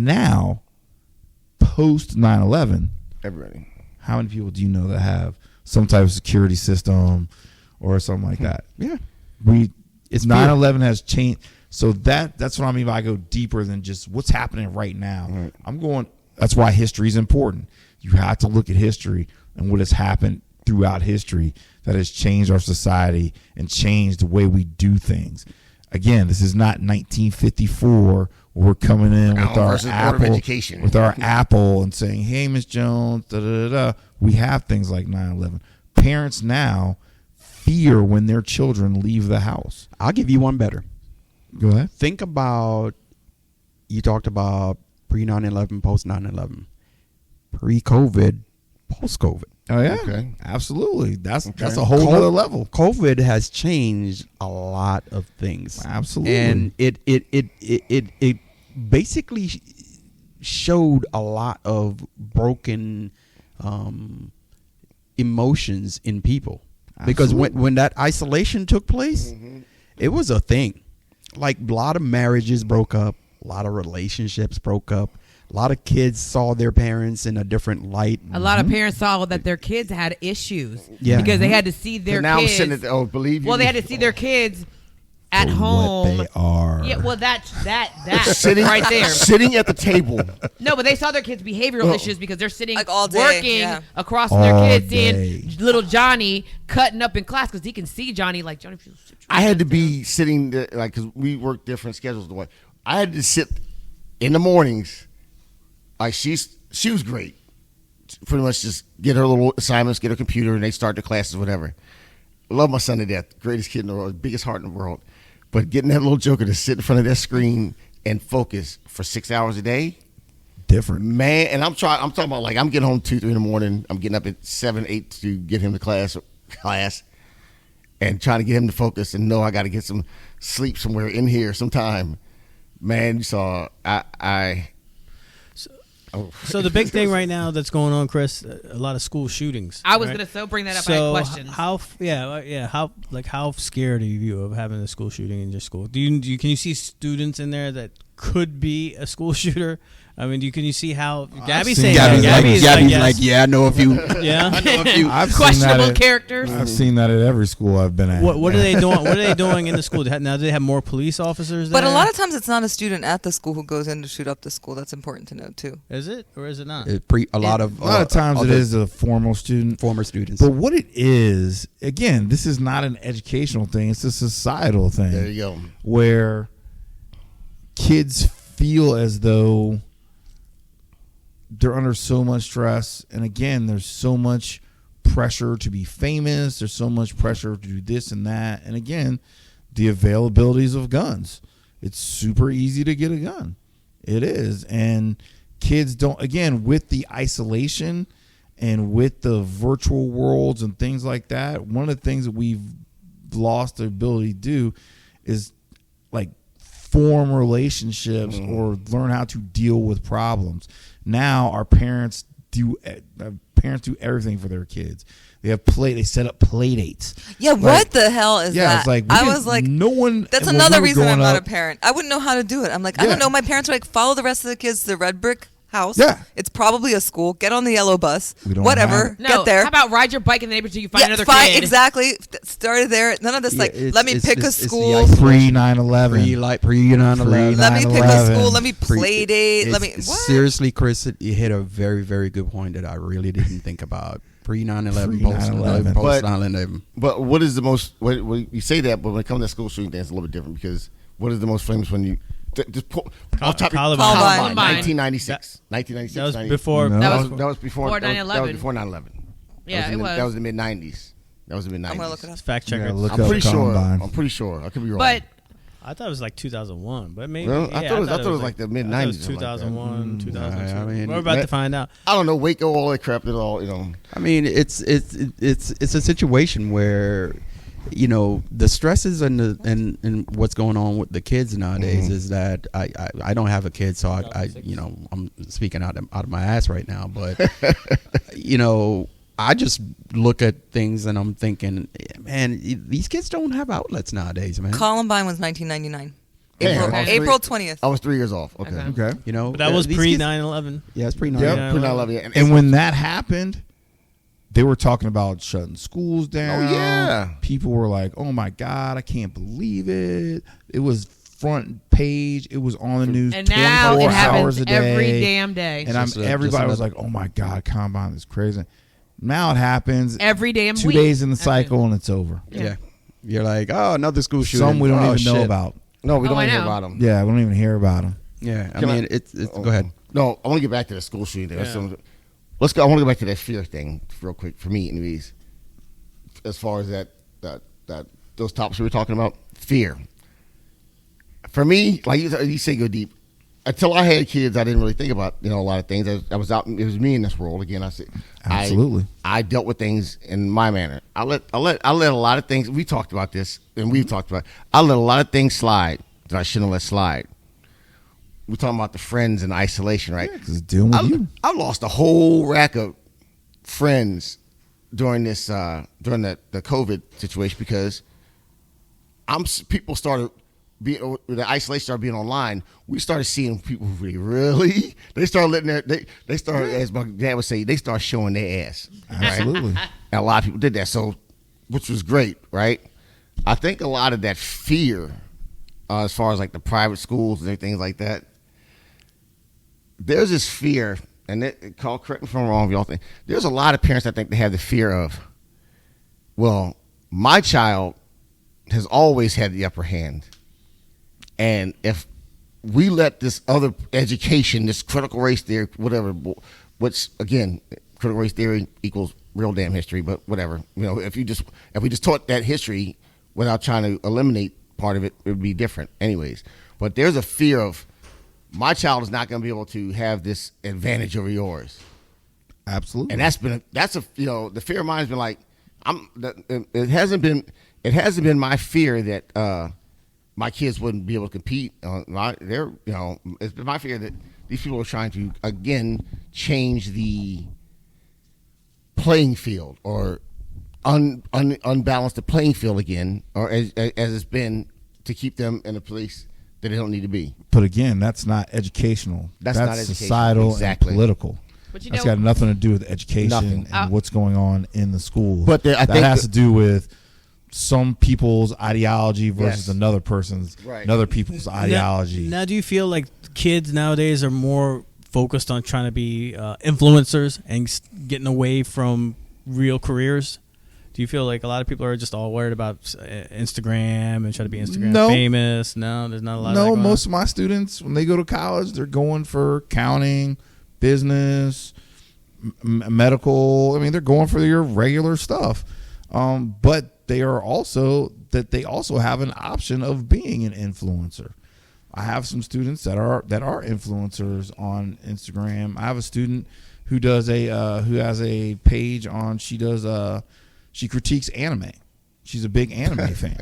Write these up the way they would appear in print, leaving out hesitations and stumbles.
Now, post 9/11, everybody. how many people do you know that have some type of security system or something like that? Yeah. It's 9/11 has changed. So that's what I mean by I go deeper than just what's happening right now. Right. That's why history is important. You have to look at history and what has happened throughout history that has changed our society and changed the way we do things. Again, this is not 1954 where we're coming in with our Apple and saying, "Hey, Miss Jones, da da da." We have things like 9/11. Parents now fear when their children leave the house. I'll give you one better. Go ahead. Think about, you talked about pre-9/11, post-9/11, pre-COVID, post-COVID. Oh yeah, okay. Absolutely. That's a whole other level. COVID has changed a lot of things. Absolutely, and it basically showed a lot of broken emotions in people. Absolutely. Because when that isolation took place, it was a thing. Like a lot of marriages broke up, a lot of relationships broke up. A lot of kids saw their parents in a different light. A lot of parents saw that their kids had issues because they had to see their kids. Well, they had to see their kids at home. What they are. Yeah, well, that's sitting right there. Sitting at the table. No, but they saw their kids' behavioral issues because they're sitting like all day, working across from their kids, seeing little Johnny cutting up in class because he can see Johnny like, Johnny. I had to be sitting there, like, because we work different schedules. I had to sit in the mornings. Like she was great. Pretty much just get her little assignments, get her computer, and they start the classes, whatever. Love my son to death. Greatest kid in the world, biggest heart in the world. But getting that little joker to sit in front of that screen and focus for 6 hours a day, different, man. And I'm talking about, like, I'm getting home 2, 3 in the morning. I'm getting up at 7, 8 to get him to class, and trying to get him to focus and know I got to get some sleep somewhere in here sometime. Man, you saw So the big thing right now that's going on, Chris, a lot of school shootings. I was going to bring that up. So I had questions. How scared are you of having a school shooting in your school? Can you see students in there that could be a school shooter? I mean, can you see how Gabby's saying? Gabby's like, yeah, I know a few. Yeah, I know a few. Questionable characters. I've seen that at every school I've been at. What are they doing? What are they doing in the school now? Do they have more police officers there? But a lot of times it's not a student at the school who goes in to shoot up the school. That's important to know too. Is it or is it not? A lot of times it is a former student, former students. But what it is, again, this is not an educational thing; it's a societal thing. There you go. Where kids feel as though they're under so much stress, and again, there's so much pressure to be famous. There's so much pressure to do this and that, and again, the availabilities of guns. It's super easy to get a gun. It is, and kids don't. Again, with the isolation and with the virtual worlds and things like that, one of the things that we've lost the ability to do is like form relationships or learn how to deal with problems. Now our parents do everything for their kids. They set up play dates. Yeah, like, what the hell is that? It's like, I was like, no one. That's another reason I'm not a parent. I wouldn't know how to do it. I'm like, I don't know. My parents were like, follow the rest of the kids to the red brick house. Yeah. It's probably a school. Get on the yellow bus. Whatever. No, get there. How about ride your bike in the neighborhood till you find another kid? Exactly. Started there. None of this let me pick a school. Pre 9/11. Pre 9/11. Let me pick a school. Let me play date. Seriously, Chris, you hit a very, very good point that I really didn't think about. Pre 9/11, post 9/11. But what is the most? You say that, but when it comes to school shooting, it's a little bit different because what is the most famous when you? Just Columbine. 1996. 1996. That was before. No. That was before 9/11. That was before 9/11. Yeah, it was. That was the mid 90s. I'm gonna look it up. Fact checker. I'm pretty sure. I'm pretty sure. I could be wrong. But I thought it was like 2001, but maybe. Well, I thought it was like the mid 90s. It was 2001, 2002. I mean, we're about to find out. I don't know. Waco, all that crap. It all, I mean, it's a situation where, the stresses and what's going on with the kids nowadays is that I don't have a kid, so I'm speaking out of my ass right now, but I just look at things and I'm thinking, man, these kids don't have outlets nowadays, man. Columbine was 1999. April 20th. I was 3 years off. Okay. Okay. You know, But that was these pre kids- 9/11. Yeah, it's pre Yep. 9/11. Pre 9/11. And when that happened, they were talking about shutting schools down. Oh, yeah. People were like, "Oh my God, I can't believe it." It was front page. It was on the news And now 24 it hours happens a day. every damn day. And Just everybody was another- like, "Oh my God, Combine is crazy." Now it happens Every damn 2 week. days in the cycle and it's over. Yeah. You're like, oh, another school shooting. Some we don't Oh, even know shit. about. No, we Oh, don't I hear know. about them. Yeah, we don't even hear about them. Yeah, I Can mean, I- it's go ahead. No, I want to get back to the school shooting thing. Yeah. Let's go. I want to go back to that fear thing real quick for me, anyways. As far as that those topics we were talking about, fear. For me, like you say, go deep. Until I had kids, I didn't really think about a lot of things. I was out. It was me in this world again. I said, Absolutely. I dealt with things in my manner. I let a lot of things. We talked about this, and we've talked about. I let a lot of things slide that I shouldn't let slide. We're talking about the friends and isolation, right? Yeah, 'cause it's dealing with you. I lost a whole rack of friends during this during the COVID situation because people started being the isolation started being online. We started seeing people really they started letting they started, as my dad would say, they started showing their ass. Absolutely. And a lot of people did that, so which was great, right? I think a lot of that fear, as far as like the private schools and things like that, there's this fear, and correct me if I'm wrong, if y'all think there's a lot of parents I think they have the fear of, well, my child has always had the upper hand, and if we let this other education, this critical race theory, whatever, which again, critical race theory equals real damn history, but whatever, if we just taught that history without trying to eliminate part of it, it would be different, anyways. But there's a fear of, my child is not going to be able to have this advantage over yours. Absolutely. And the fear of mine has been like, it hasn't been my fear that my kids wouldn't be able to compete. It's been my fear that these people are trying to again change the playing field or unbalance the playing field again, or as it's been, to keep them in a place that they don't need to be. But again, that's not educational. That's not educational. Societal Exactly. and political. But That's got nothing to do with education Nothing. and what's going on in the schools. But I that think has to do with some people's ideology versus Yes. another person's, Right. another people's ideology. Now, do you feel like kids nowadays are more focused on trying to be influencers and getting away from real careers? Do you feel like a lot of people are just all worried about Instagram and trying to be Instagram No. famous? No, there's not a lot of that No, going most of my students, when they go to college, they're going for accounting, business, medical. I mean, they're going for your regular stuff. But they also have an option of being an influencer. I have some students that are influencers on Instagram. I have a student who does who has a page on. She critiques anime. She's a big anime fan,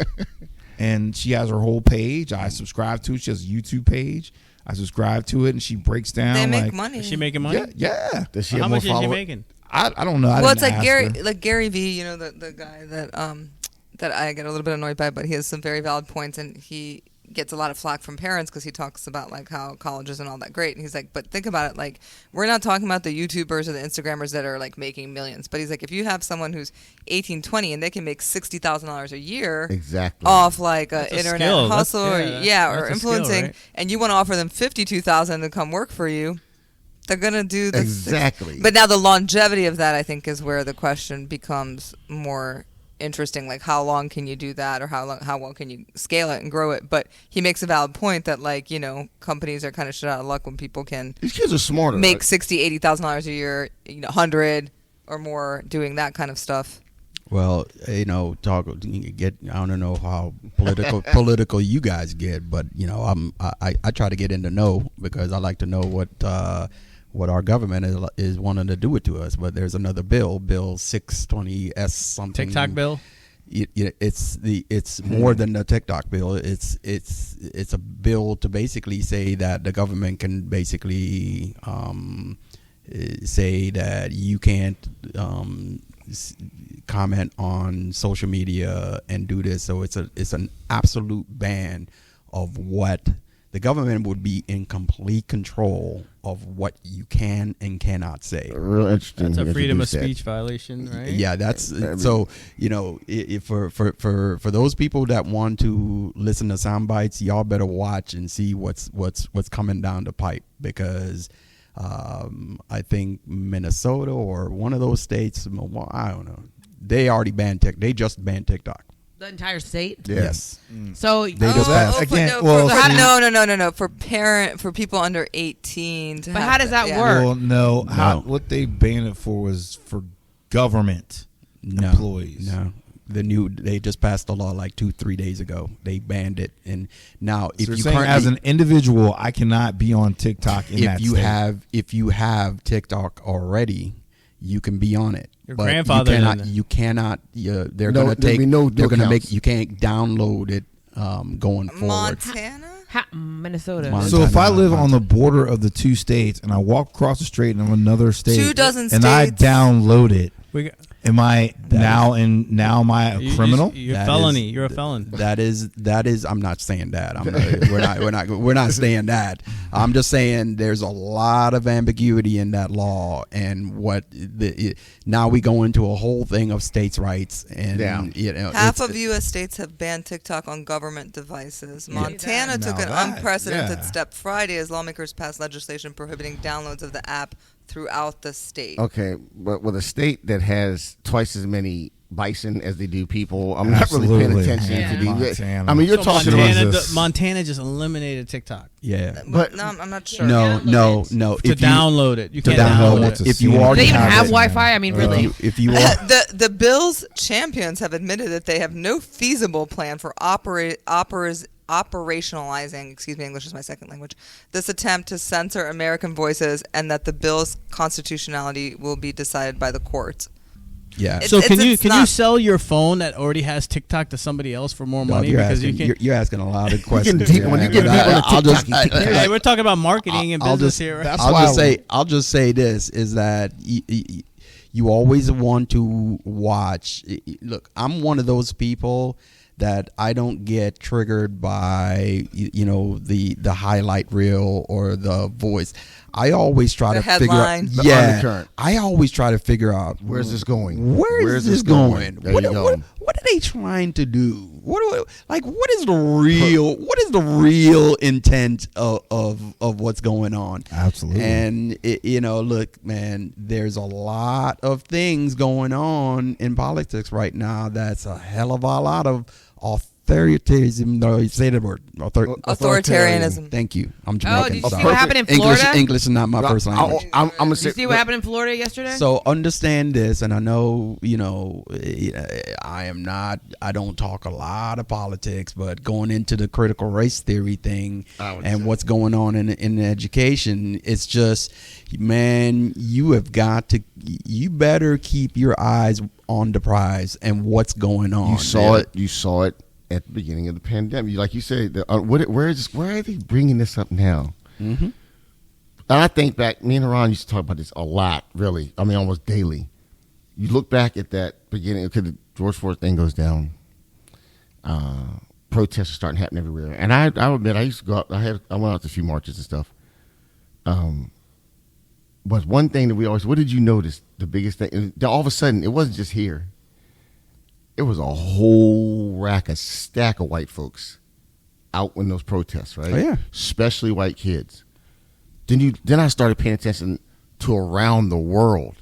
and she has her whole page. I subscribe to it. She has a YouTube page. I subscribe to it, and she breaks down. They make like, money. Is she making money? Yeah. Does she How have more much is she followers? making? I don't know. I Well, it's didn't like ask her. Gary Vee, the guy that I get a little bit annoyed by, but he has some very valid points, and he gets a lot of flack from parents because he talks about like how college isn't all that great. And he's like, but think about it, like we're not talking about the YouTubers or the Instagrammers that are like making millions, but he's like, if you have someone who's 18, 20 and they can make $60,000 a year Exactly. off like an That's a internet skill. hustle or That's a skill, influencing, right? and you want to offer them $52,000 to come work for you, they're gonna do this. Exactly. But now the longevity of that, I think, is where the question becomes more interesting. Like, how long can you do that, or how well can you scale it and grow it? But he makes a valid point that, like, companies are kind of shit out of luck when people can These kids are smarter. make right? $60,000-$80,000 a year, 100 or more doing that kind of stuff. Well, I don't know how political you guys get, but I try to get in the know because I like to know what our government is wanting to do it to us. But there's another bill 620S something. TikTok bill. It's more than the TikTok bill. It's a bill to basically say that the government can basically say that you can't comment on social media and do this. So it's an absolute ban of what the government would be in complete control of what you can and cannot say. Real interesting. That's a freedom of speech violation, right? Yeah, that's so. If for those people that want to listen to sound bites, y'all better watch and see what's coming down the pipe, because I think Minnesota or one of those states, well, I don't know, they already banned TikTok. They just banned TikTok. The entire state? Yes. So they just passed. No. For people under 18. But how does that work? Well, no. What they banned it for was for government employees. No. They just passed the law like 2-3 days ago. They banned it, and now if you saying as an individual, I cannot be on TikTok. If you have TikTok already, you can be on it. Your grandfather. You cannot. They're going to take. They're going to make. You can't download it going forward. Minnesota. So if I live on the border of the two states and I walk across the street in another state, 2 dozen and states, I download it, am I now a criminal? You're a felony. You're a felon. That is. I'm not saying that. We're not saying that. I'm just saying there's a lot of ambiguity in that law, and now we go into a whole thing of states' rights, and half of U.S. states have banned TikTok on government devices. Montana took an unprecedented step Friday as lawmakers passed legislation prohibiting downloads of the app throughout the state. Okay, but with a state that has twice as many bison as they do people, I'm not really paying attention to these. I mean, you're talking about Montana just eliminated TikTok. Yeah, but no, I'm not sure. No. To download it, you can't download it. If you already they even have Wi-Fi. I mean, really. If you the bill's champions have admitted that they have no feasible plan for operationalizing, English is my second language, this attempt to censor American voices, and that the bill's constitutionality will be decided by the courts. Yeah. So can you sell your phone that already has TikTok to somebody else for more money? You're asking a lot of questions. We're talking about marketing and business here. Right? I'll just say this is that you always want to watch. Look, I'm one of those people that I don't get triggered by the highlight reel or the voice. I always try to figure out. I always try to figure out where's this going. Where's this going? What are they trying to do? What is the real intent of what's going on? Absolutely. And look, man, there's a lot of things going on in politics right now. That's a hell of a lot of authoritarianism. No, you say the word. Authoritarianism. Thank you. I'm Jamaican. Did you see what happened in Florida? English is not my first language. I'm gonna say. Did you see what happened in Florida yesterday? So understand this, and I know I don't talk a lot of politics, but going into the critical race theory thing and what's going on in education, it's just, man, you better keep your eyes on the prize and what's going on. You saw it at the beginning of the pandemic. Like you said, where are they bringing this up now? Mm-hmm. And I think back, me and Ron used to talk about this a lot, really. I mean, almost daily. You look back at that beginning, okay, the George Floyd thing goes down. Protests are starting to happen everywhere. And I'll admit, I used to go out, I went out to a few marches and stuff. But one thing that what did you notice? The biggest thing, and all of a sudden, it wasn't just here. It was a whole stack of white folks out in those protests, right? Oh, yeah. Especially white kids. Then I started paying attention to around the world.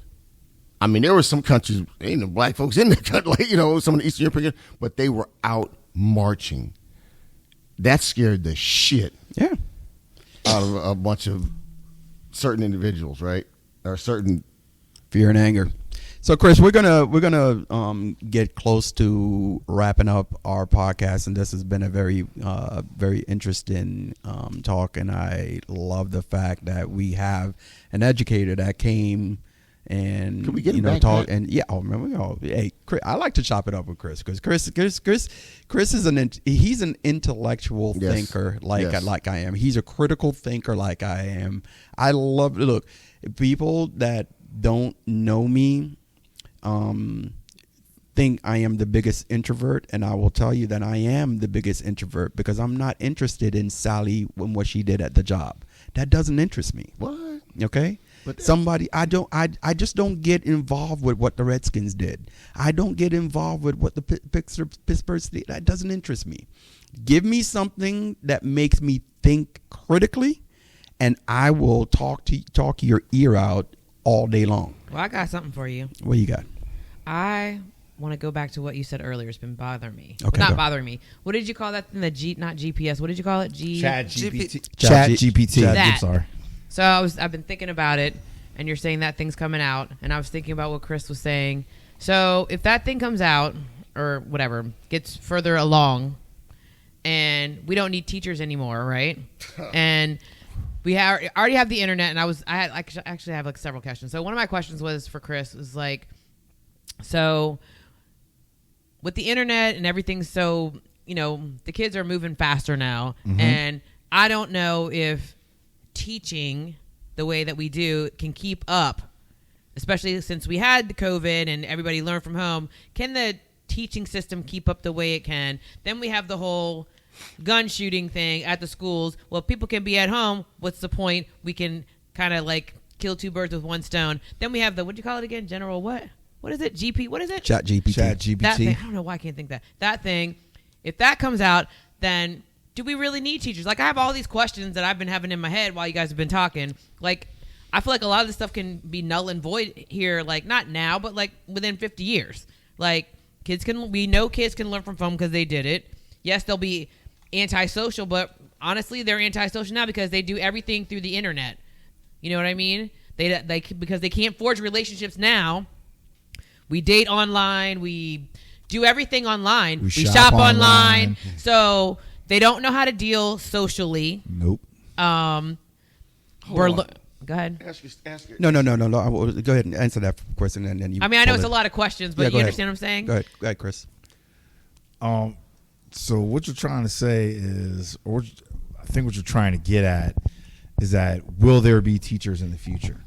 I mean, there were some countries, ain't no black folks in the country, some of the Eastern European, but they were out marching. That scared the shit out of a bunch of certain individuals, right? Or certain fear and anger. So, Chris, we're gonna get close to wrapping up our podcast, and this has been a very very interesting talk, and I love the fact that we have an educator that came and can we get talk and hey, Chris, I like to chop it up with Chris because Chris is he's an intellectual thinker like I am. He's a critical thinker like I am. I love people that don't know me. think I am the biggest introvert, and I will tell you that I am the biggest introvert because I'm not interested in Sally and what she did at the job. That doesn't interest me. What? Okay? But I just don't get involved with what the Redskins did. I don't get involved with what the Pittsburgh did. That doesn't interest me. Give me something that makes me think critically, and I will talk your ear out all day long. Well, I got something for you. What you got? I want to go back to what you said earlier. It's been bothering me. Okay, well, not bothering me. What did you call that thing? Not GPS. What did you call it? Chat GPT. That. I'm sorry. So I've been thinking about it, and you're saying that thing's coming out, and I was thinking about what Chris was saying. So if that thing comes out, or whatever, gets further along, and we don't need teachers anymore, right? And we already have the internet, and I actually have like several questions. So one of my questions was for Chris was like, so with the internet and everything, so the kids are moving faster now, and I don't know if teaching the way that we do can keep up, especially since we had the COVID and everybody learned from home. Can the teaching system keep up the way it can? Then we have the whole gun shooting thing at the schools. Well, if people can be at home, what's the point? We can kind of like kill two birds with one stone. Then we have what do you call it again? General what? What is it? GP? What is it? Chat GPT. That thing. I don't know why I can't think that thing. If that comes out, then do we really need teachers? Like, I have all these questions that I've been having in my head while you guys have been talking. Like, I feel like a lot of this stuff can be null and void here, like, not now, but, like, within 50 years. Like, we know kids can learn from phone because they did it. Yes, they'll be antisocial, but honestly, they're antisocial now because they do everything through the internet. You know what I mean? Because they can't forge relationships now. We date online. We do everything online. We shop online. So they don't know how to deal socially. Nope. Go ahead. Ask it. No. Go ahead and answer that question, and then you. I mean, I know it's a lot of questions, but you understand what I'm saying? Go ahead, Chris. So what you're trying to say is, or I think what you're trying to get at is that will there be teachers in the future?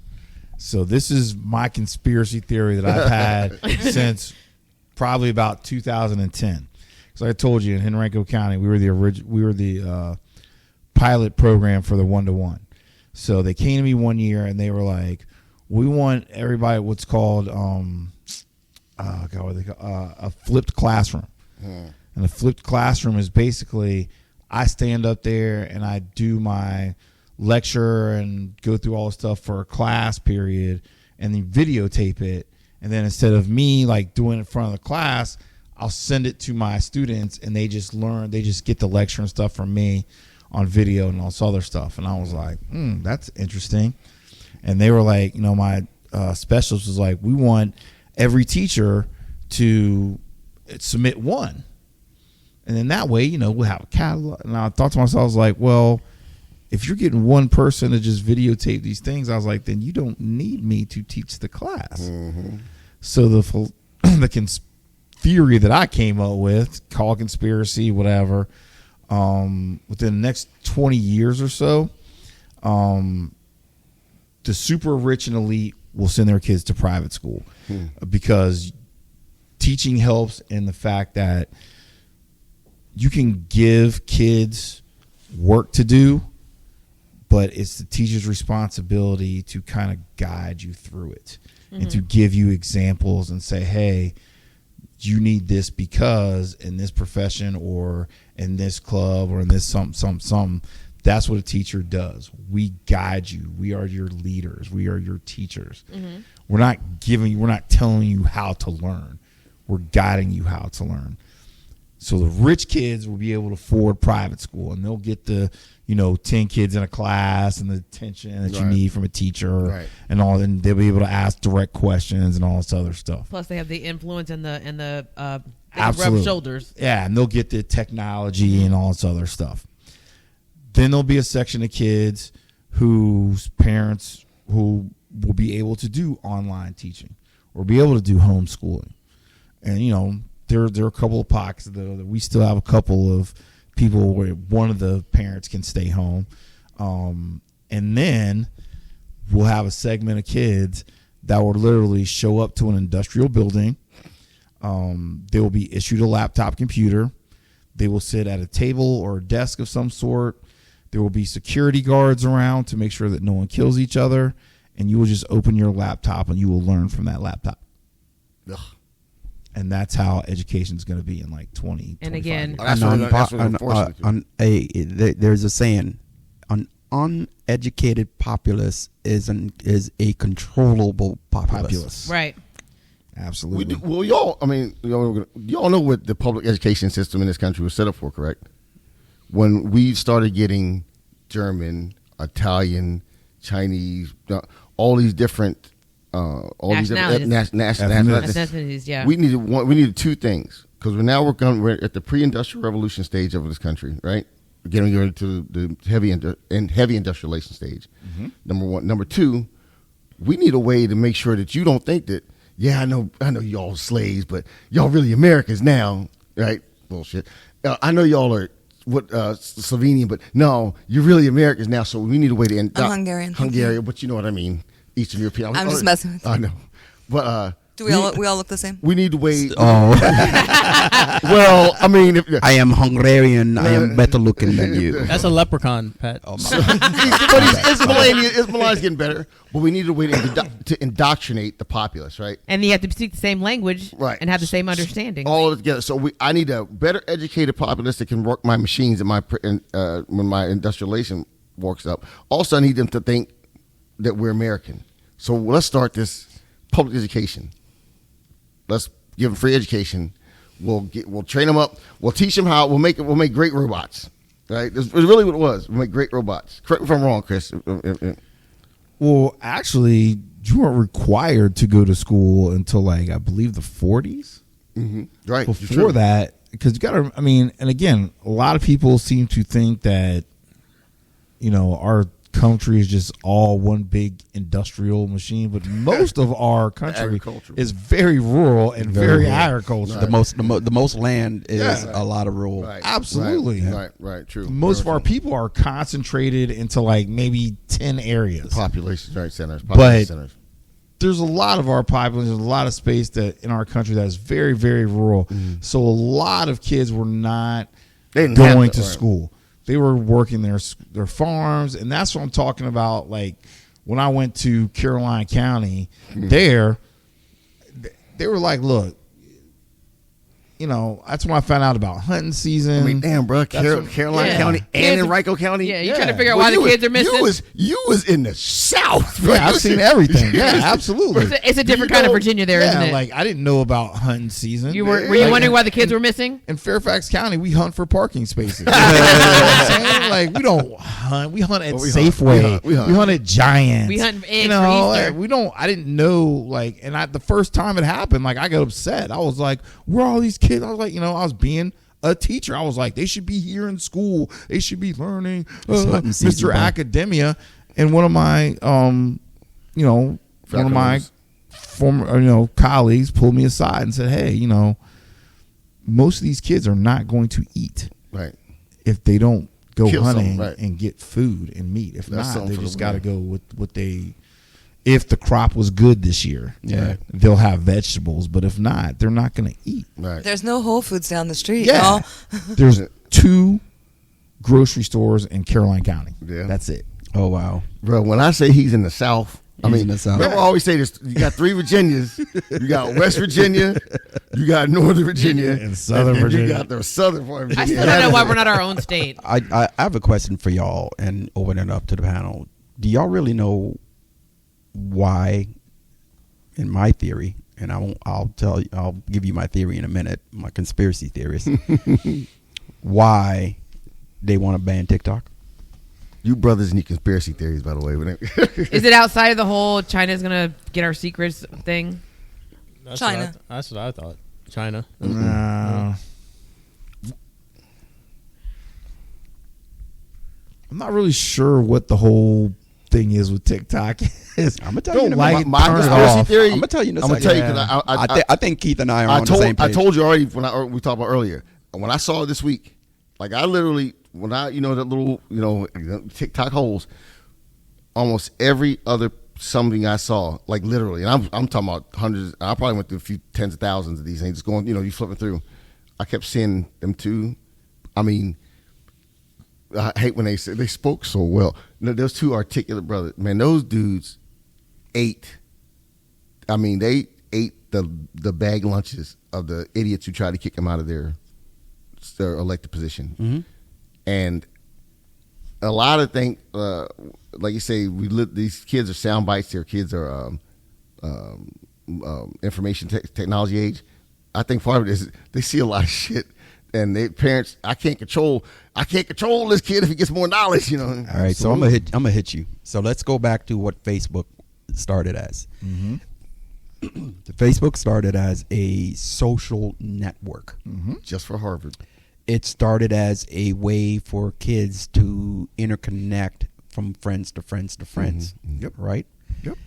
So this is my conspiracy theory that I've had since probably about 2010. So I told you in Henrico County, we were the pilot program for the 1-to-1. So they came to me one year and they were like, we want everybody what's called a flipped classroom. And a flipped classroom is basically I stand up there and I do my lecture and go through all the stuff for a class period and then videotape it. And then instead of me like doing it in front of the class, I'll send it to my students and they just get the lecture and stuff from me on video and all this other stuff. And I was like, that's interesting. And they were like, my specialist was like, we want every teacher to submit one. And then that way, we'll have a catalog. And I thought to myself, I was like, well, if you're getting one person to just videotape these things, I was like, then you don't need me to teach the class. Mm-hmm. So the theory that I came up with, call conspiracy, whatever, within the next 20 years or so, the super rich and elite will send their kids to private school because teaching helps in the fact that you can give kids work to do, but it's the teacher's responsibility to kind of guide you through it and to give you examples and say, hey, you need this because in this profession or in this club or in this something. That's what a teacher does. We guide you. We are your leaders. We are your teachers. Mm-hmm. We're not telling you how to learn. We're guiding you how to learn. So the rich kids will be able to afford private school and they'll get the, 10 kids in a class and the attention that you need from a teacher and all, and they'll be able to ask direct questions and all this other stuff. Plus they have the influence and the rub shoulders. Yeah, and they'll get the technology and all this other stuff. Then there'll be a section of kids whose parents who will be able to do online teaching or be able to do homeschooling. And, there are a couple of pockets, though, that we still have a couple of people where one of the parents can stay home. And then we'll have a segment of kids that will literally show up to an industrial building, They will be issued a laptop computer. They will sit at a table or a desk of some sort. There will be security guards around to make sure that no one kills each other. And you will just open your laptop and you will learn from that laptop. Ugh. And that's how education is going to be in like 20. And 25 again, years. That's what I'm forcing it to. There's a saying, an uneducated populace is a controllable populace. right. Absolutely. Well, y'all know what the public education system in this country was set up for, correct? When we started getting German, Italian, Chinese, all these different, Ethnicities, yeah. We needed two things, because we're at the pre-industrial revolution stage of this country, right? We're getting into the heavy industrialization stage. Mm-hmm. Number one. Number two, we need a way to make sure that you don't think that, yeah, I know y'all slaves, but y'all really Americans now, right? Bullshit. I know y'all are Slovenian, but no, you're really Americans now. So we need a way to I'm Hungarian. Hungarian, but you know what I mean. Eastern European. I'm just messing with you. I know, but Do we all look the same? we need a way. Oh, Well, I mean, I am Hungarian. I am better looking than you. That's a leprechaun, Pat. Oh, but Ismail's getting better. But we need a way to indoctrinate the populace, right? And you have to speak the same language Right. and have the same understanding. All of it together. So I need a better educated populace that can work my machines and when my industrialization works up. Also, I need them to think that we're American. So let's start this public education. Let's give them free education. We'll train them up. We'll teach them how. We'll make great robots. Right? It's really what it was. We'll make great robots. Correct me if I'm wrong, Chris. Well, actually, you weren't required to go to school until like I believe the 40s. Mm-hmm. Right. Before that, because you got to. I mean, and again, a lot of people seem to think that our country is just all one big industrial machine, but most of our country is very rural and very agricultural. The most land is a lot of rural. Right. Absolutely. Right. True. Most of our people are concentrated into like maybe 10 areas. Population centers. There's a lot of our population, there's a lot of space that in our country that is very, very rural. So a lot of kids were not going to school. They were working their farms, and that's what I'm talking about. Like when I went to Caroline County, they were like, "Look, that's when I found out about hunting season." I mean, damn, bro, Caroline County and Henrico County. Yeah, you're trying to figure out why the kids are missing. You was in the South, bro. Yeah, I've seen everything. Yeah, absolutely. It's a different kind of Virginia there, isn't it? Like I didn't know about hunting season. Were you wondering why the kids were missing? In Fairfax County, we hunt for parking spaces. You know what I'm saying? Like we don't hunt. We hunt at Safeway. We hunt at Giant. We hunt eggs for Easter. We don't. I didn't know. The first time it happened, like I got upset. I was like, "Where are all these kids?" I was like, I was being a teacher. I was like, they should be here in school. They should be learning. Mr. Academia. And one of my, former, colleagues pulled me aside and said, "Hey, most of these kids are not going to eat, right, if they don't go hunting right, and get food and meat. If that's not, they just got to go with what they." If the crop was good this year, they'll have vegetables. But if not, they're not going to eat. Right. There's no Whole Foods down the street. Yeah. Y'all. There's 2 grocery stores in Caroline County. Yeah. That's it. Oh, wow. Bro, when I say he's in the South, in the South. Remember I always say this, you got 3 Virginias. You got West Virginia, you got Northern Virginia, and Southern Virginia. You got the Southern part of Virginia. I still don't know why we're not our own state. I have a question for y'all and open it up to the panel. Do y'all really know why, in my theory, and I'll give you my theory in a minute, my conspiracy theorist, why they want to ban TikTok? You brothers need conspiracy theories, by the way. Is it outside of the whole China's gonna get our secrets thing? China. That's what I thought. China. I'm not really sure what the whole thing is with TikTok. I'm gonna tell you my conspiracy theory. I'm gonna tell you in a I'm second. gonna tell you because I think Keith and I are on the same page. I told you already when we talked about earlier. When I saw it this week, like I literally that little TikTok holes, almost every other something I saw, like literally, and I'm talking about hundreds. I probably went through a few tens of thousands of these things. Just going, you flipping through. I kept seeing them too. I mean, I hate when they say they spoke so well. Those two articulate brothers, man, those dudes ate. I mean, they ate the bag lunches of the idiots who tried to kick them out of their elected position. Mm-hmm. And a lot of things, like you say, these kids are sound bites. Their kids are information technology age. I think part of it is they see a lot of shit, and they parents. I can't control this kid if he gets more knowledge. All right, so I'm gonna hit you. So let's go back to what Facebook started as. Mm-hmm. Facebook started as a social network. Mm-hmm. Just for Harvard. It started as a way for kids to interconnect from friends to friends to friends. Mm-hmm. Yep. Right? Yep.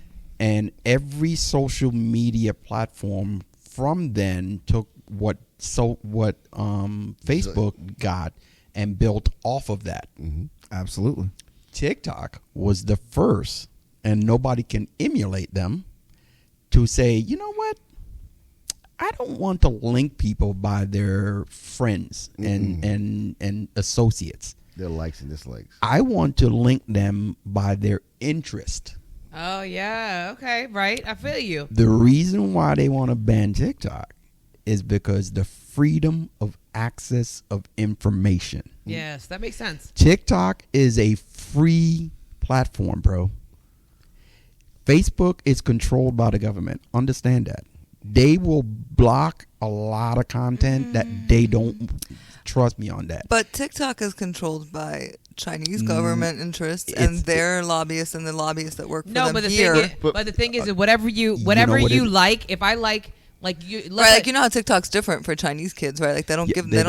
And every social media platform from then took what Facebook got and built off of that. Mm-hmm. Absolutely. TikTok was the first, and nobody can emulate them, to say, you know what? I don't want to link people by their friends and associates. Their likes and dislikes. I want to link them by their interest. Oh yeah, okay, right. I feel you. The reason why they want to ban TikTok is because the freedom of access of information. Yes, that makes sense. TikTok is a free platform, bro. Facebook is controlled by the government. Understand that. They will block a lot of content that they don't. Trust me on that. But TikTok is controlled by Chinese government interests and their lobbyists and the lobbyists that work for them but the here. thing is, whatever you like, if I like you, Right, like you know how TikTok's different for Chinese kids, right? Like they don't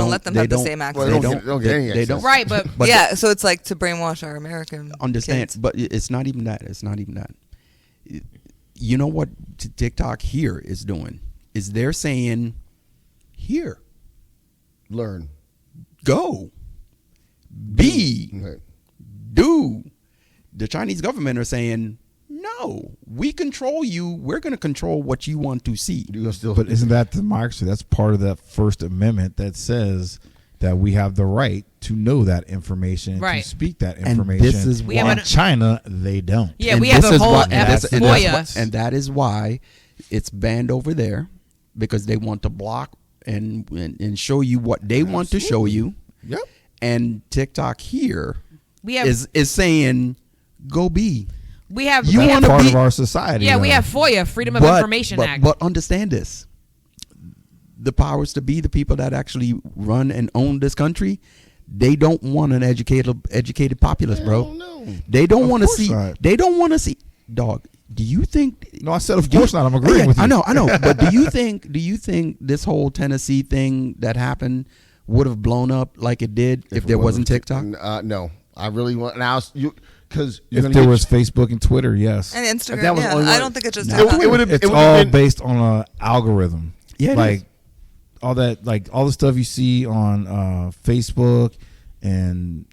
let them have the same access. Well, they don't get any access. Right, but yeah, so it's like to brainwash our American understand, kids. but it's not even that. It's not even that. You know what TikTok here is doing is they're saying, here, Learn. go, be, Right. do. The Chinese government are saying, no, we control you. We're going to control what you want to see. But isn't that democracy? That's part of that First Amendment that says that we have the right to know that information, Right. to speak that And information. this is We have in China, they don't. yeah, And we have this a is whole why- FOIA. and that is why it's banned over there, because they want to block and show you what they want to show you. Yep. And TikTok here We have is saying, go be. we have You we That's have, wanna part be- of our society. yeah, though. we have FOIA, Freedom of Information Act. But understand this. The powers to be, the people that actually run and own this country, they don't want an educated populace, bro. No. They don't Of want to course see. not. They don't want to see. Dog, do you think? No, I said of course not. I'm agreeing Yeah, with you. I know. But do you think this whole Tennessee thing that happened would have blown up like it did if there wasn't TikTok? No. I really want now because If there was Facebook and Twitter, yes. And Instagram, That was yeah. only I one- don't think it's just No. TikTok. It would've- It's would've all been- based on an algorithm. Yeah, it like is. all that, like all the stuff you see on Facebook and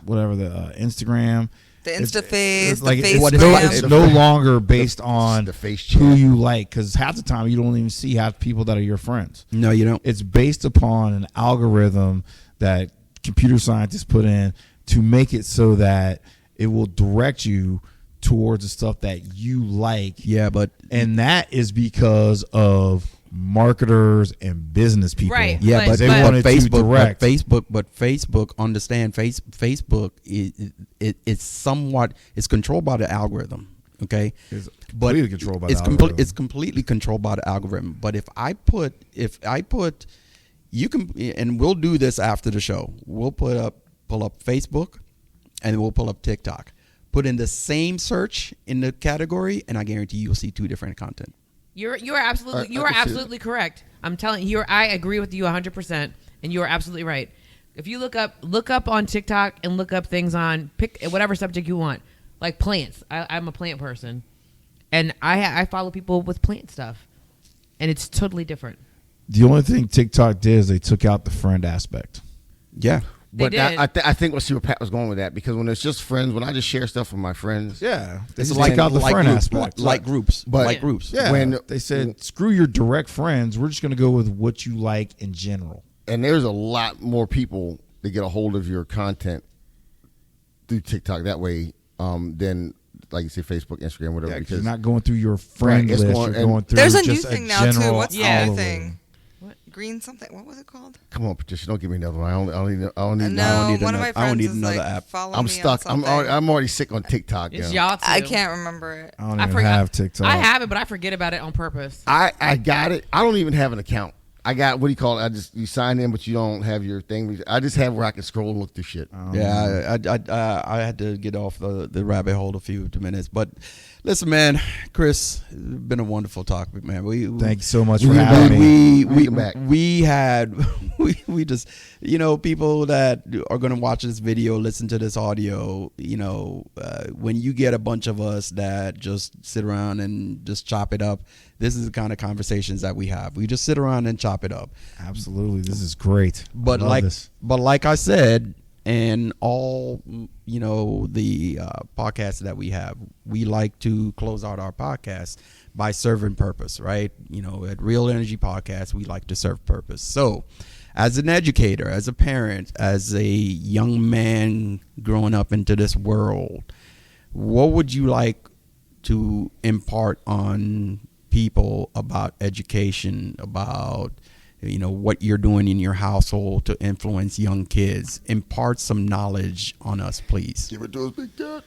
whatever the Instagram. The It's- InstaFace, it's like the it's Facecam. no longer based on the face who chat. you like, because half the time you don't even see half the people that are your friends. No, you don't. It's based upon an algorithm that computer scientists put in to make it so that it will direct you towards the stuff that you like. Yeah, but And that is because of marketers and business people. Right. yeah, But- but they but- wanted to direct. Facebook. Understand, Facebook it's somewhat it's controlled by the algorithm. Okay, It's but completely controlled by the it's algorithm. it's completely controlled by the algorithm. But if I put you can, and we'll do this after the show. We'll pull up Facebook, and we'll pull up TikTok. Put in the same search in the category, and I guarantee you'll see two different content. You are absolutely I can see absolutely correct. I'm telling you, I agree with you 100%, and you are absolutely right. If you look up on TikTok and look up things on pick whatever subject you want, like plants. I'm a plant person, and I follow people with plant stuff, and it's totally different. The only thing TikTok did is they took out the friend aspect. Yeah, But did. I think we'll see where Pat was going with that, because when it's just friends, when I just share stuff with my friends, Yeah, they It's just like- take out the like friend groups, aspect. like groups, But- like groups. Yeah, when- they said screw your direct friends. We're just going to go with what you like in general. and there's a lot more people that get a hold of your content through TikTok that way than, like you say, Facebook, Instagram, whatever. Yeah, 'cause because you're not going through your friend Right, it's list. going- You're and going through There's a new just thing a now too. general What's the Yeah. new all thing? What? Green something. What was it called? come on, Patricia, don't give me another one. I don't need. No, don't need one of another- my I don't friends need is another like, app. follow I'm me stuck. on I'm already sick on TikTok. It's now. y'all too. I can't remember it. I don't I even forgot- have TikTok. I have it, but I forget about it on purpose. I got it. I don't even have an account. I got, what do you call it? You sign in, but you don't have your thing. I just have where I can scroll and look through shit. Yeah, I had to get off the rabbit hole a few minutes, but listen, man, Chris, it's been a wonderful talk, man. Thank you so much We for need having back. me. We come back. We had we just, people that are going to watch this video, listen to this audio, when you get a bunch of us that just sit around and just chop it up, this is the kind of conversations that we have. We just sit around and chop it up. Absolutely, this is great. But I love like this. I said, and all the podcasts that we have, we like to close out our podcast by serving purpose, right? At Real Energy Podcast, we like to serve purpose. So as an educator, as a parent, as a young man growing up into this world, what would you like to impart on people about education, about what you're doing in your household to influence young kids? Impart some knowledge on us, please. Give it to us, Big Cat.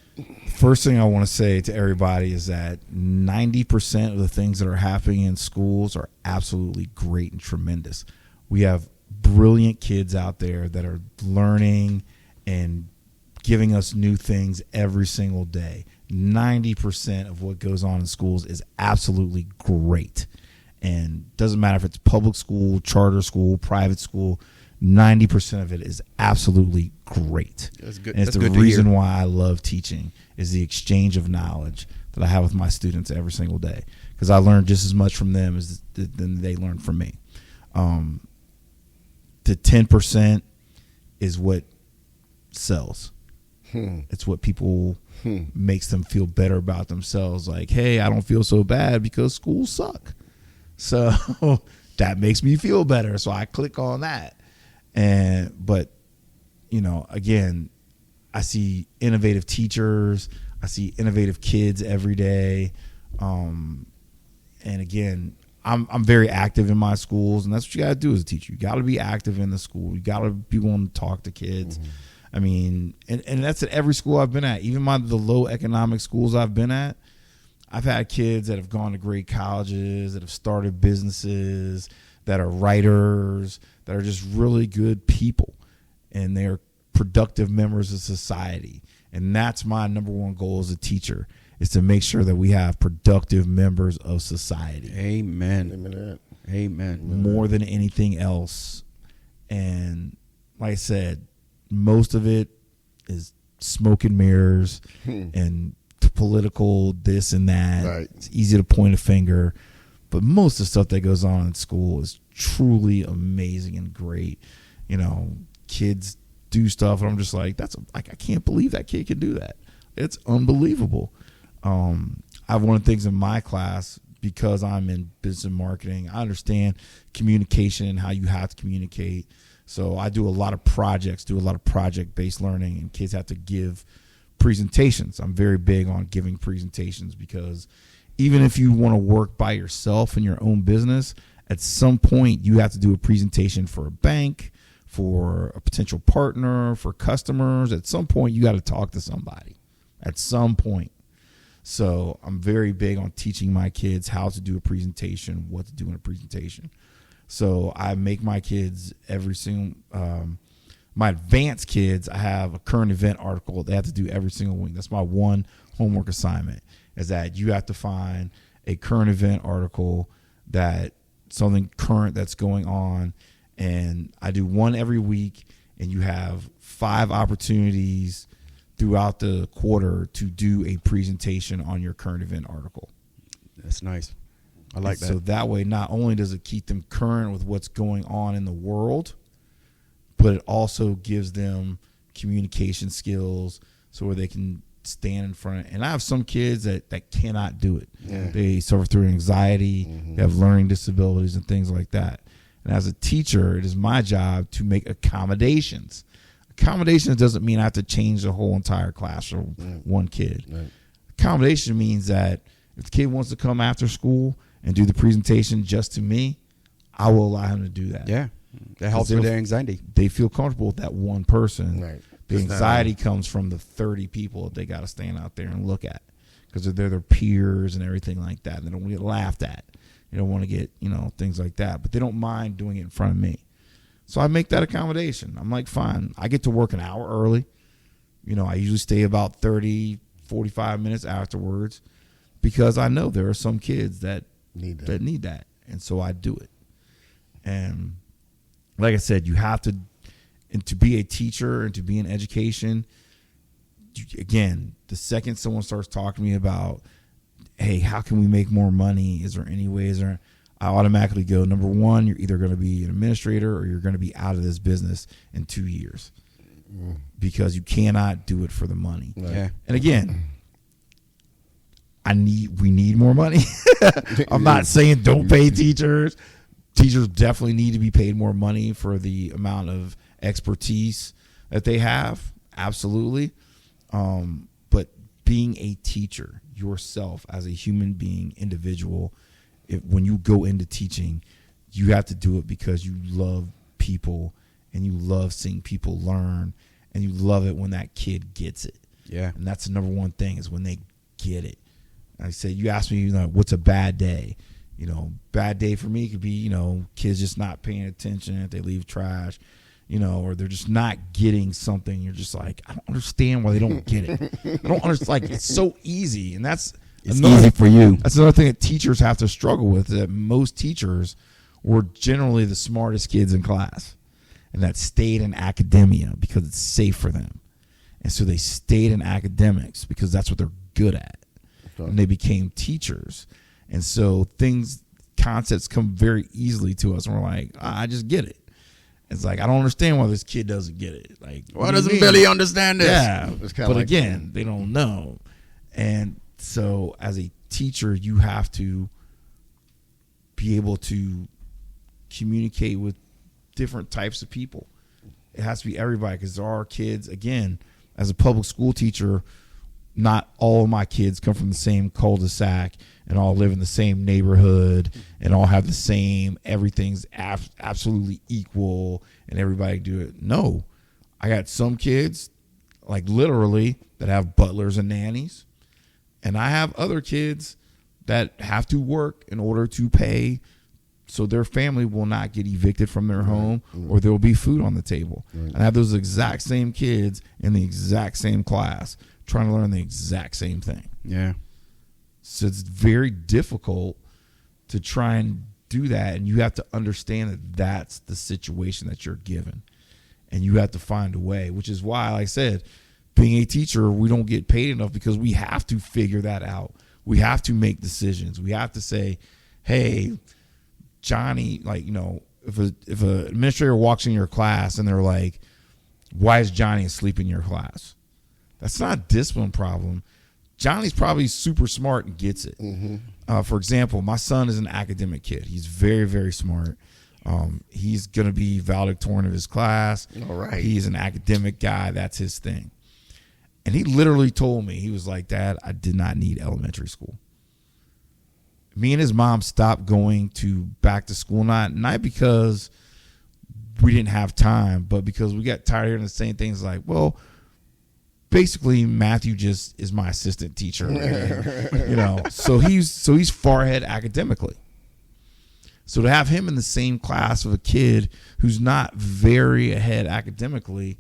First thing I want to say to everybody is that 90% of the things that are happening in schools are absolutely great and tremendous. We have brilliant kids out there that are learning and giving us new things every single day. 90% of what goes on in schools is absolutely great. And doesn't matter if it's public school, charter school, private school, 90% of it is absolutely great. That's good. And it's That's the good to reason hear. why I love teaching, is the exchange of knowledge that I have with my students every single day, because I learn just as much from them as than they learn from me. The 10% is what sells. It's what people makes them feel better about themselves. Like, hey, I don't feel so bad because schools suck. So that makes me feel better. So I click on that. But again, I see innovative teachers. I see innovative kids every day. And again, I'm very active in my schools, and that's what you got to do as a teacher. You got to be active in the school. You got to be willing to talk to kids. I mean, and that's at every school I've been at. Even the low economic schools I've been at, I've had kids that have gone to great colleges, that have started businesses, that are writers, that are just really good people, and they're productive members of society. And that's my number one goal as a teacher, is to make sure that we have productive members of society. Amen. Amen. More than anything else. And like I said, most of it is smoke and mirrors and political this and that. Right. It's easy to point a finger, but most of the stuff that goes on in school is truly amazing and great. Kids do stuff, and I'm just like, I can't believe that kid can do that. It's unbelievable. I have one of the things in my class, because I'm in business and marketing, I understand communication and how you have to communicate. So I do a lot of projects, do a lot of project-based learning, and kids have to give presentations. I'm very big on giving presentations, because even if you want to work by yourself in your own business, at some point you have to do a presentation for a bank, for a potential partner, for customers. At some point you got to talk to somebody at some point. So I'm very big on teaching my kids how to do a presentation, what to do in a presentation. So I make my kids every single, my advanced kids, I have a current event article they have to do every single week. That's my one homework assignment, is that you have to find a current event article, that something current that's going on. And I do one every week, and you have 5 opportunities throughout the quarter to do a presentation on your current event article. That's nice. I like that. So that way, not only does it keep them current with what's going on in the world, but it also gives them communication skills so where they can stand in front. And I have some kids that cannot do it. Yeah. They suffer through anxiety, they have learning disabilities and things like that. And as a teacher, it is my job to make accommodations. Accommodations doesn't mean I have to change the whole entire class for one kid. Right. Accommodation means that if the kid wants to come after school and do the presentation just to me, I will allow him to do that. Yeah, that helps with their anxiety. They feel comfortable with that one person. Right. The It's not- anxiety comes from the 30 people that they got to stand out there and look at because they're their peers and everything like that. And they don't want to get laughed at. They don't want to get, things like that. But they don't mind doing it in front of me. So I make that accommodation. I'm like, fine. I get to work an hour early. I usually stay about 30, 45 minutes afterwards because I know there are some kids that need that. And so I do it. And like I said, you have to, and to be a teacher and to be in education, again, the second someone starts talking to me about, hey, how can we make more money? Is there any ways? I automatically go, number one, you're either going to be an administrator or you're going to be out of this business in 2 years because you cannot do it for the money. Right. Yeah. And again, we need more money. I'm not saying don't pay teachers. Teachers definitely need to be paid more money for the amount of expertise that they have. Absolutely. But being a teacher yourself as a human being, individual, when you go into teaching, you have to do it because you love people and you love seeing people learn and you love it when that kid gets it. Yeah. And that's the number one thing is when they get it. I said, you asked me, what's a bad day? Bad day for me could be, kids just not paying attention if they leave trash, or they're just not getting something. You're just like, I don't understand why they don't get it. I don't understand. Like, it's so easy. And it's easy for you. That's another thing that teachers have to struggle with, that most teachers were generally the smartest kids in class and that stayed in academia because it's safe for them. And so they stayed in academics because that's what they're good at. And they became teachers. And so concepts come very easily to us. And we're like, I just get it. It's like, I don't understand why this kid doesn't get it. Like, Why doesn't Billy understand this? Yeah. It's kinda But like- again, they don't know. And so as a teacher, you have to be able to communicate with different types of people. It has to be everybody because there are kids, again, as a public school teacher, not all of my kids come from the same cul-de-sac and all live in the same neighborhood and all have the same, everything's absolutely equal and everybody do it. No, I got some kids, like literally, that have butlers and nannies. And I have other kids that have to work in order to pay so their family will not get evicted from their home or there will be food on the table. And I have those exact same kids in the exact same class trying to learn the exact same thing. Yeah. So it's very difficult to try and do that. And you have to understand that that's the situation that you're given. And you have to find a way, which is why, like I said, being a teacher, we don't get paid enough because we have to figure that out. We have to make decisions. We have to say, hey, Johnny, if an administrator walks in your class and they're like, why is Johnny asleep in your class? That's not a discipline problem. Johnny's probably super smart and gets it. For example, my son is an academic kid. He's very, very smart. He's going to be valedictorian of his class. All right. He's an academic guy. That's his thing. And he literally told me, he was like, Dad, I did not need elementary school. Me and his mom stopped going to back to school, not because we didn't have time, but because we got tired of hearing the same things like, well, basically Matthew just is my assistant teacher. And, so he's far ahead academically. So to have him in the same class of a kid who's not very ahead academically,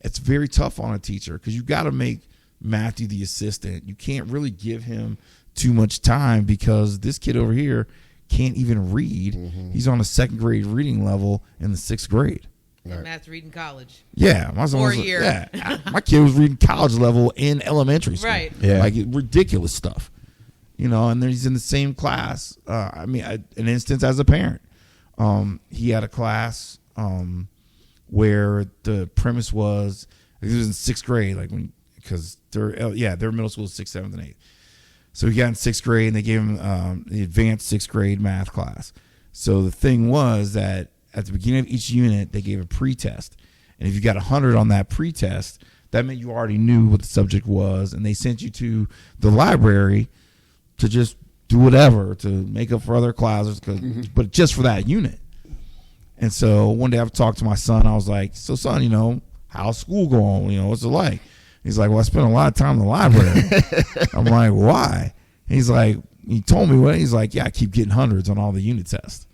it's very tough on a teacher because you got to make Matthew the assistant. You can't really give him too much time because this kid over here can't even read. He's on a second grade reading level in the 6th grade. Right. Matt's reading college. Yeah, my son For was a year. Yeah, my kid was reading college level in elementary school. Right. Yeah. Like ridiculous stuff. And then he's in the same class. An instance as a parent, he had a class where the premise was, it was in 6th grade, like because their middle school is 6th, 7th, and 8th. So he got in 6th grade, and they gave him the advanced 6th grade math class. So the thing was that at the beginning of each unit, they gave a pretest, and if you got 100 on that pretest, that meant you already knew what the subject was, and they sent you to the library to just do whatever to make up for other classes, but just for that unit. And so one day I talked to my son. I was like, "So son, how's school going? What's it like?" He's like, "Well, I spent a lot of time in the library." I'm like, "Why?" He's like, he told me what. He's like, "Yeah, I keep getting hundreds on all the unit tests."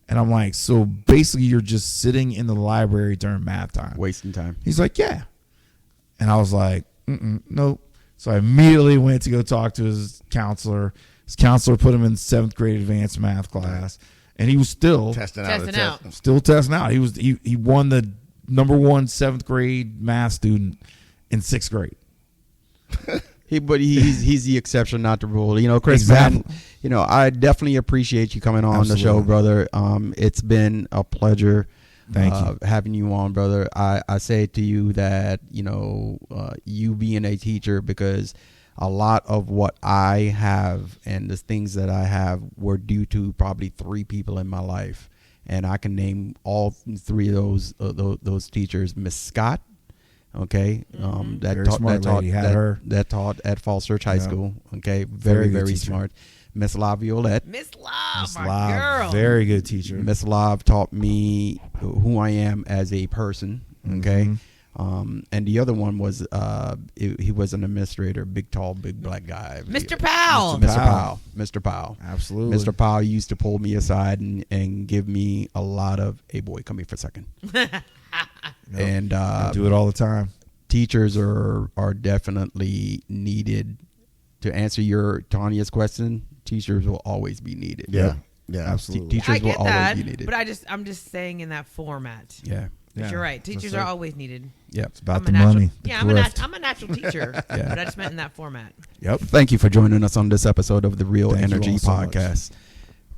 And I'm like, "So basically you're just sitting in the library during math time. Wasting time." He's like, "Yeah." And I was like, "Nope." So I immediately went to go talk to his counselor. His counselor put him in 7th grade advanced math class, and he was still Testing Testing out. out. still testing out. He won the number 1 7th grade math student in 6th grade. But he's the exception, not the rule. Chris, Exactly. man, I definitely appreciate you coming on the show, brother. It's been a pleasure. Thank you. Having you on, brother. I say to you that you being a teacher, because a lot of what I have and the things that I have were due to probably 3 people in my life, and I can name all 3 of those teachers. Miss Scott, okay, Very smart lady. Had her. that taught at Falls Church High Yeah. School, okay, Very very good very teacher. smart. Miss La Violette. Miss Love, Miss my Love, girl. very good teacher. Miss Love taught me who I am as a person. Okay. Mhm. And the other one was he was an administrator, big tall, big black guy. Mr. Powell. Mr. Powell. Mr. Powell. Absolutely. Mr. Powell used to pull me aside and give me a lot of, "Hey boy, come here for a second." And I do it all the time. teachers are definitely needed. To answer your Tanya's question, teachers will always be needed. Yeah. Yeah. Absolutely. Teachers I will get always that, be needed. but I'm just saying in that format. Yeah. But Yeah. you're right. Teachers That's are right. always needed. Yep. It's about I'm the a natural, money. The Yeah, grift. I'm a natural teacher. Yeah. But I just meant in that format. Yep. Thank you for joining us on this episode of the Real Thank you Energy all so much. Podcast.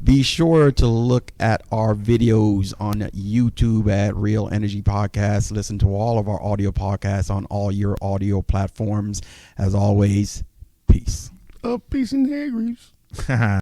Be sure to look at our videos on YouTube at Real Energy Podcast. Listen to all of our audio podcasts on all your audio platforms. As always, peace. Peace and hair grease.